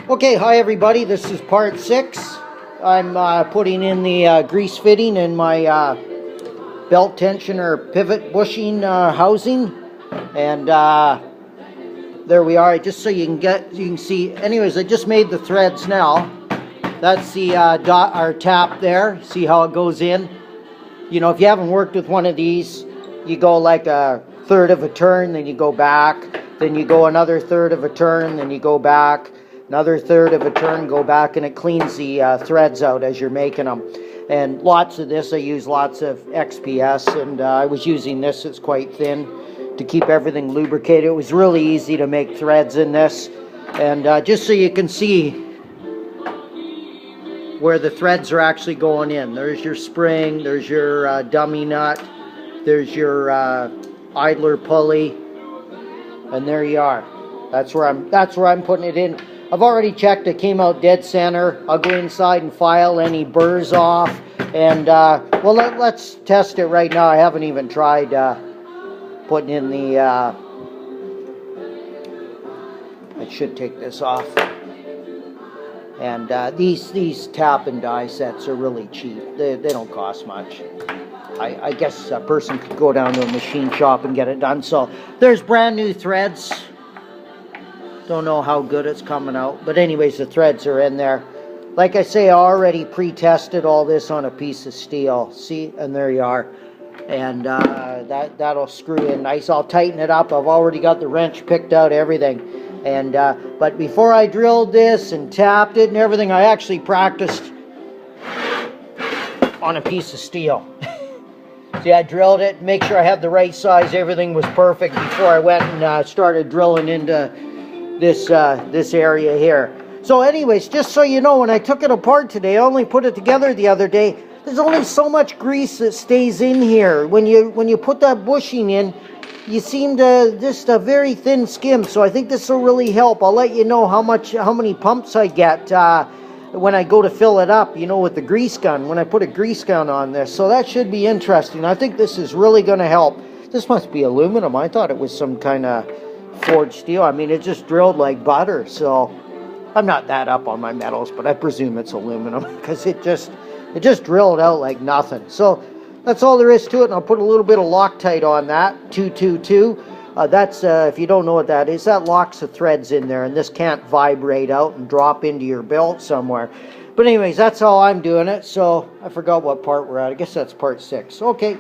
Okay, hi everybody, this is part 6. I'm putting in the grease fitting in my belt tension or pivot bushing housing, and there we are. Just so you can see. Anyways, I just made the threads now. That's the dot or tap there. See how it goes in? You know, if you haven't worked with one of these, you go like a third of a turn, then you go back, then you go another third of a turn, then you go back, another third of a turn, go back, and it cleans the threads out as you're making them. And lots of this, I use lots of XPS, and I was using this. It's quite thin to keep everything lubricated. It was really easy to make threads in this. And just so you can see where the threads are actually going in. There's your spring, there's your dummy nut, there's your idler pulley, and there you are. That's where I'm putting it in. I've already checked, it came out dead center. I'll go inside and file any burrs off, and well, let's test it right now. I haven't even tried putting in the I should take this off. And these tap and die sets are really cheap. They don't cost much. I guess a person could go down to a machine shop and get it done. So there's brand new threads. Don't know how good it's coming out. But anyways, the threads are in there. Like I say, I already pre-tested all this on a piece of steel. See? And there you are. And that'll screw in nice. I'll tighten it up. I've already got the wrench picked out, everything. And but before I drilled this and tapped it and everything, I actually practiced on a piece of steel. See, I drilled it, make sure I had the right size, everything was perfect before I went and started drilling into this area here. So anyways, just so you know, when I took it apart today, I only put it together the other day. There's only so much grease that stays in here. When you put that bushing in, you seem to just a very thin skim, so I think this will really help. I'll let you know how many pumps I get when I go to fill it up, you know, with the grease gun, when I put a grease gun on this. So that should be interesting. I think this is really going to help. This must be aluminum. I thought it was some kind of forged steel. I mean, it just drilled like butter, so I'm not that up on my metals, but I presume it's aluminum because it just drilled out like nothing. So that's all there is to it, and I'll put a little bit of Loctite on that, 222. That's, if you don't know what that is, that locks the threads in there, and this can't vibrate out and drop into your belt somewhere. But anyways, that's how I'm doing it, so I forgot what part we're at. I guess that's part 6. Okay.